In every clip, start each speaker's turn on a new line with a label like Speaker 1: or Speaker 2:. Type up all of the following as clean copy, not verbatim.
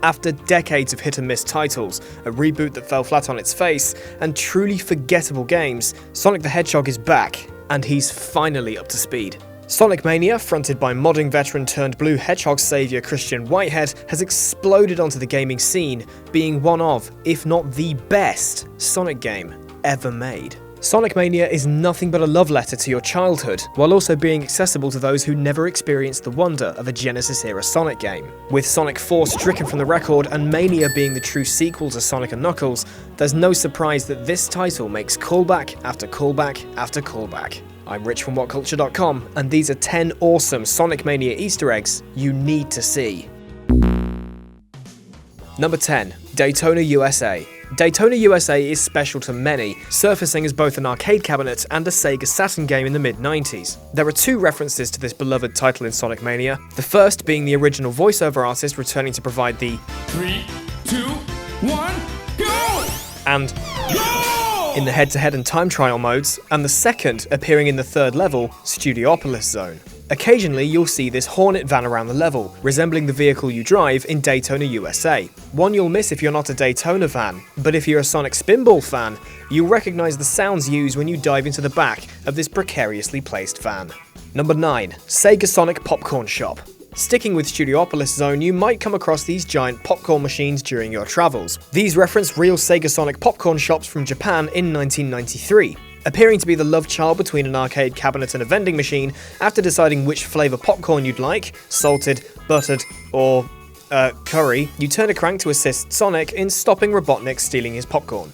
Speaker 1: After decades of hit-and-miss titles, a reboot that fell flat on its face, and truly forgettable games, Sonic the Hedgehog is back, and he's finally up to speed. Sonic Mania, fronted by modding veteran turned blue hedgehog saviour Christian Whitehead, has exploded onto the gaming scene, being one of, if not the best, Sonic game ever made. Sonic Mania is nothing but a love letter to your childhood, while also being accessible to those who never experienced the wonder of a Genesis-era Sonic game. With Sonic 4 stricken from the record and Mania being the true sequel to Sonic & Knuckles, there's no surprise that this title makes callback after callback after callback. I'm Rich from WhatCulture.com, and these are 10 awesome Sonic Mania Easter eggs you need to see. Number 10. Daytona USA. Daytona USA is special to many, surfacing as both an arcade cabinet and a Sega Saturn game in the mid-90s. There are two references to this beloved title in Sonic Mania, the first being the original voiceover artist returning to provide the
Speaker 2: 3, 2, 1, go!
Speaker 1: And
Speaker 2: Go!
Speaker 1: in the head-to-head and time trial modes, and the second appearing in the third level, Studiopolis Zone. Occasionally, you'll see this Hornet van around the level, resembling the vehicle you drive in Daytona USA. One you'll miss if you're not a Daytona fan, but if you're a Sonic Spinball fan, you'll recognise the sounds used when you dive into the back of this precariously placed van. Number 9. Sega Sonic Popcorn Shop. Sticking with Studiopolis Zone, you might come across these giant popcorn machines during your travels. These reference real Sega Sonic popcorn shops from Japan in 1993. Appearing to be the love child between an arcade cabinet and a vending machine, after deciding which flavour popcorn you'd like, salted, buttered, or curry, you turn a crank to assist Sonic in stopping Robotnik stealing his popcorn.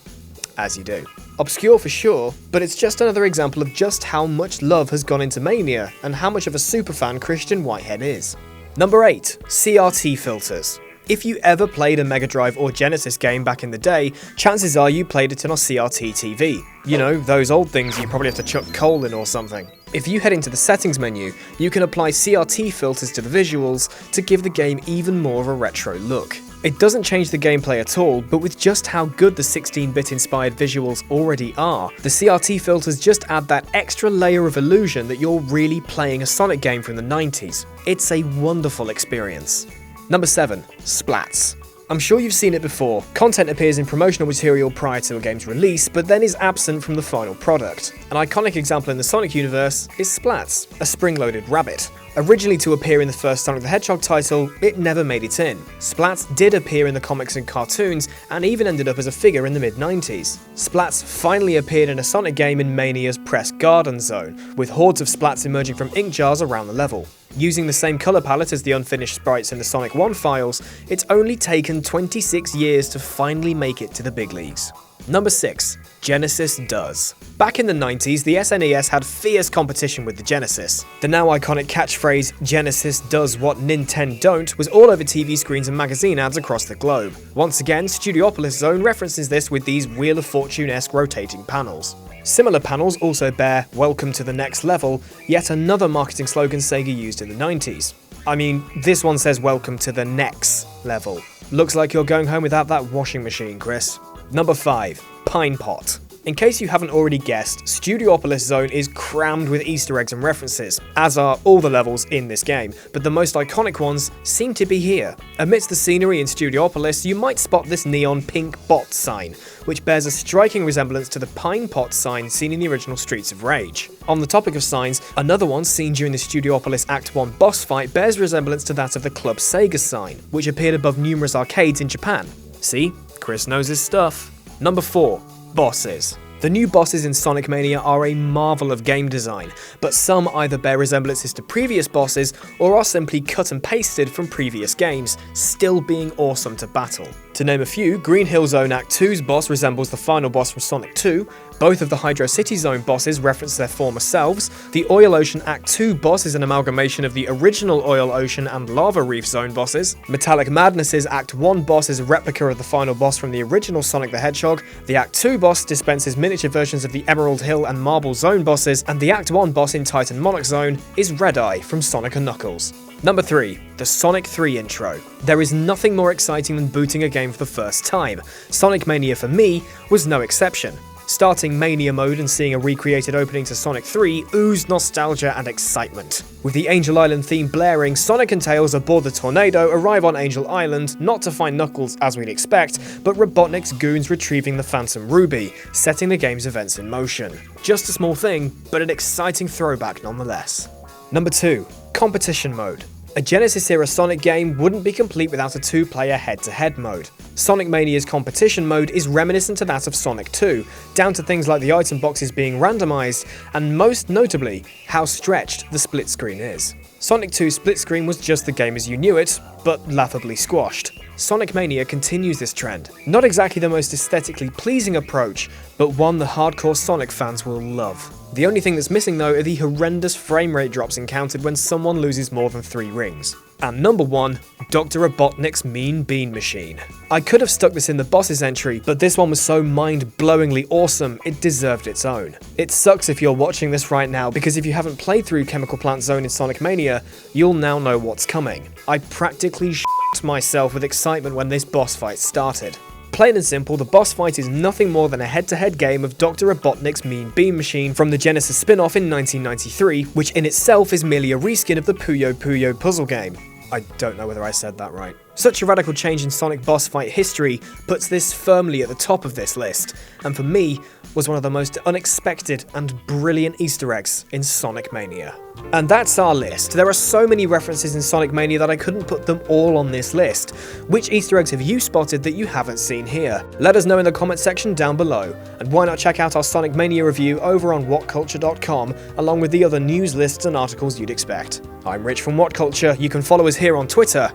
Speaker 1: As you do. Obscure for sure, but it's just another example of just how much love has gone into Mania, and how much of a superfan Christian Whitehead is. Number 8. CRT Filters. If you ever played a Mega Drive or Genesis game back in the day, chances are you played it on a CRT TV. You know, those old things you probably have to chuck coal in or something. If you head into the settings menu, you can apply CRT filters to the visuals to give the game even more of a retro look. It doesn't change the gameplay at all, but with just how good the 16-bit inspired visuals already are, the CRT filters just add that extra layer of illusion that you're really playing a Sonic game from the 90s. It's a wonderful experience. Number 7. Splats. I'm sure you've seen it before. Content appears in promotional material prior to a game's release, but then is absent from the final product. An iconic example in the Sonic universe is Splats, a spring-loaded rabbit. Originally to appear in the first Sonic the Hedgehog title, it never made it in. Splats did appear in the comics and cartoons, and even ended up as a figure in the mid-90s. Splats finally appeared in a Sonic game in Mania's Press Garden Zone, with hordes of Splats emerging from ink jars around the level. Using the same colour palette as the unfinished sprites in the Sonic 1 files, it's only taken 26 years to finally make it to the big leagues. Number 6. Genesis Does. Back in the 90s, the SNES had fierce competition with the Genesis. The now iconic catchphrase, "Genesis does what Nintendo don't," was all over TV screens and magazine ads across the globe. Once again, Studiopolis Zone references this with these Wheel of Fortune-esque rotating panels. Similar panels also bear "Welcome to the next level," yet another marketing slogan Sega used in the 90s. I mean, this one says "Welcome to the next level." Looks like you're going home without that washing machine, Chris. Number 5. Pine Pot. In case you haven't already guessed, Studiopolis Zone is crammed with Easter eggs and references, as are all the levels in this game, but the most iconic ones seem to be here. Amidst the scenery in Studiopolis, you might spot this neon pink bot sign, which bears a striking resemblance to the Pine Pot sign seen in the original Streets of Rage. On the topic of signs, another one seen during the Studiopolis Act 1 boss fight bears resemblance to that of the Club Sega sign, which appeared above numerous arcades in Japan. See? Chris knows his stuff. Number 4. Bosses. The new bosses in Sonic Mania are a marvel of game design, but some either bear resemblances to previous bosses or are simply cut and pasted from previous games, still being awesome to battle. To name a few, Green Hill Zone Act 2's boss resembles the final boss from Sonic 2, both of the Hydro City Zone bosses reference their former selves, the Oil Ocean Act 2 boss is an amalgamation of the original Oil Ocean and Lava Reef Zone bosses, Metallic Madness's Act 1 boss is a replica of the final boss from the original Sonic the Hedgehog, the Act 2 boss dispenses miniature versions of the Emerald Hill and Marble Zone bosses, and the Act 1 boss in Titan Monarch Zone is Red Eye from Sonic & Knuckles. Number 3. The Sonic 3 intro. There is nothing more exciting than booting a game for the first time. Sonic Mania for me was no exception. Starting Mania mode and seeing a recreated opening to Sonic 3 oozed nostalgia and excitement. With the Angel Island theme blaring, Sonic and Tails aboard the Tornado arrive on Angel Island, not to find Knuckles as we'd expect, but Robotnik's goons retrieving the Phantom Ruby, setting the game's events in motion. Just a small thing, but an exciting throwback nonetheless. Number 2. Competition mode. A Genesis-era Sonic game wouldn't be complete without a two-player head-to-head mode. Sonic Mania's competition mode is reminiscent to that of Sonic 2, down to things like the item boxes being randomized, and most notably, how stretched the split screen is. Sonic 2's split screen was just the game as you knew it, but laughably squashed. Sonic Mania continues this trend. Not exactly the most aesthetically pleasing approach, but one the hardcore Sonic fans will love. The only thing that's missing though are the horrendous frame rate drops encountered when someone loses more than 3 rings. And number 1, Dr. Robotnik's Mean Bean Machine. I could have stuck this in the bosses entry, but this one was so mind-blowingly awesome, it deserved its own. It sucks if you're watching this right now, because if you haven't played through Chemical Plant Zone in Sonic Mania, you'll now know what's coming. I practically shit myself with excitement when this boss fight started. Plain and simple, the boss fight is nothing more than a head-to-head game of Dr. Robotnik's Mean Bean Machine from the Genesis spin-off in 1993, which in itself is merely a reskin of the Puyo Puyo puzzle game. I don't know whether I said that right. Such a radical change in Sonic boss fight history puts this firmly at the top of this list, and for me, was one of the most unexpected and brilliant Easter eggs in Sonic Mania. And that's our list. There are so many references in Sonic Mania that I couldn't put them all on this list. Which Easter eggs have you spotted that you haven't seen here? Let us know in the comment section down below, and why not check out our Sonic Mania review over on whatculture.com, along with the other news lists and articles you'd expect. I'm Rich from What Culture, you can follow us here on Twitter,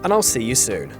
Speaker 1: and I'll see you soon.